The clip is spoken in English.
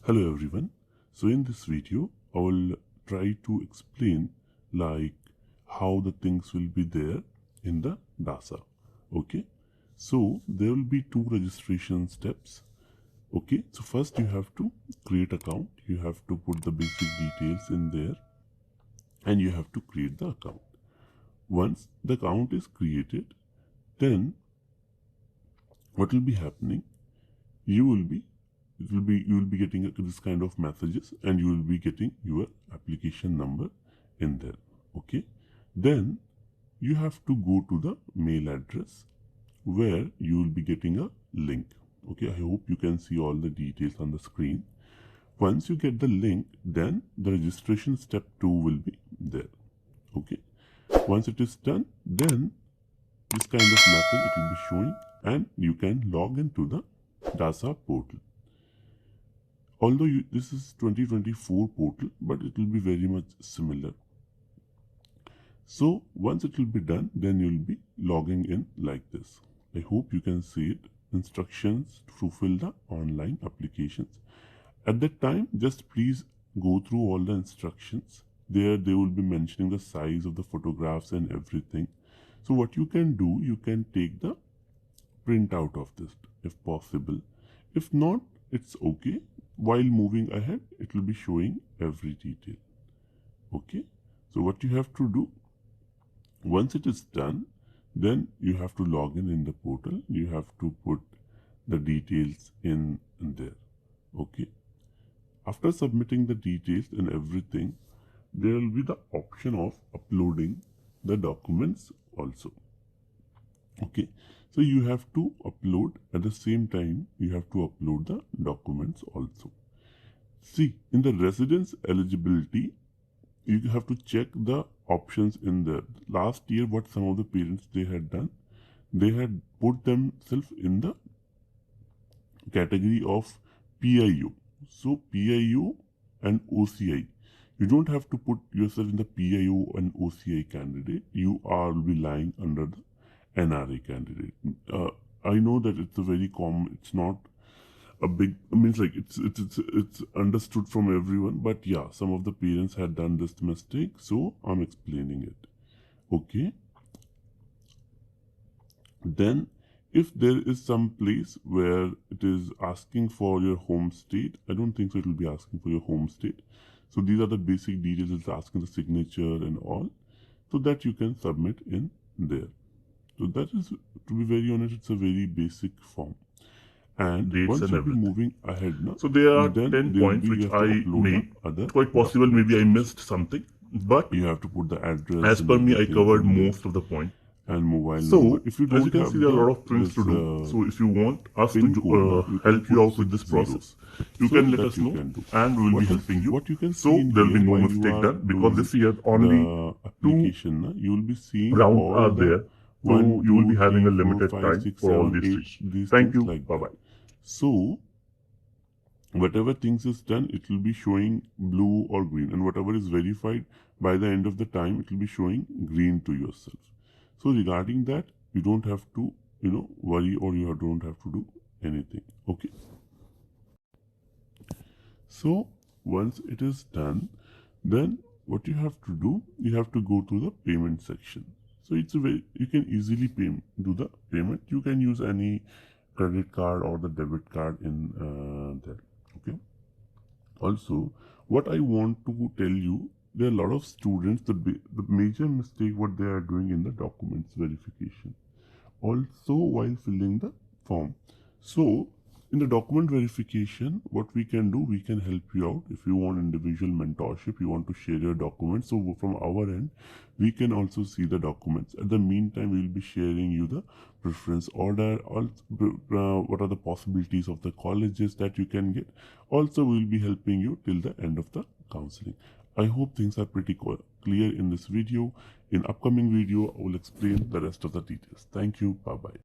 Hello everyone. So in this video I will try to explain how the things will be there in the DASA. Okay, so there will be two registration steps. Okay, so first you have to create account, you have to put the basic details in there and you have to create the account. Once the account is created, then what will be happening, you will be getting this kind of messages and you will be getting your application number in there. Okay, then you have to go to the mail address where you will be getting a link. Okay, I hope you can see all the details on the screen. Once you get the link, then the registration step 2 will be there. Okay, once it is done, then this kind of message it will be showing and you can log into the DASA portal. Although this is 2024 portal, but it will be very much similar. So once it will be done, then you will be logging in like this. I hope you can see it. Instructions to fulfill the online applications. At that time, just please go through all the instructions. There they will be mentioning the size of the photographs and everything. So what you can do, you can take the printout of this if possible. If not, it's okay. While moving ahead, it will be showing every detail. Okay, so what you have to do, once it is done, then you have to log in the portal. You have to put the details in there. Okay, after submitting the details and everything, there will be the option of uploading the documents also. Okay, so you have to upload at the same time, you have to upload the documents also. See, in the residence eligibility, you have to check the options in there. Last year, what some of the parents they had done, they had put themselves in the category of PIO. So PIO and OCI. You don't have to put yourself in the PIO and OCI candidate. You are will be lying under the NRA candidate. I know that it's a very common. It's not a big. I mean, it's understood from everyone. But yeah, some of the parents had done this mistake, so I'm explaining it. Okay. Then, if there is some place where it is asking for your home state, I don't think so. It will be asking for your home state. So these are the basic details. It's asking the signature and all, so that you can submit in there. So that is, to be very honest, it's a very basic form. And once you'll be moving ahead now, so there are 10 points which I made. It's quite possible maybe I missed something, but you have to put the address. As per me, I covered most of the point. And mobile so, number. If you don't as you can see, there are a lot of things to do. So, if you want us to help you out with this process, you can let us know and we will be helping you. What you can so, there will be no mistake done because this year only application, you will be seeing rounds are there. So, you will be having a limited time for all these things. Thank you. Bye-bye. So, whatever things is done, it will be showing blue or green. And whatever is verified, by the end of the time, it will be showing green to yourself. So regarding that, you don't have to, worry, or you don't have to do anything. Okay. So once it is done, then what you have to do, you have to go to the payment section. So it's you can easily do the payment. You can use any credit card or the debit card in there. Okay. Also, what I want to tell you, there are a lot of students, the major mistake what they are doing in the documents verification. Also while filling the form. So in the document verification, what we can do, we can help you out. If you want individual mentorship, you want to share your documents. So from our end, we can also see the documents. At the meantime, we will be sharing you the preference order, what are the possibilities of the colleges that you can get. Also, we will be helping you till the end of the counseling. I hope things are pretty clear in this video. In upcoming video, I will explain the rest of the details. Thank you. Bye-bye.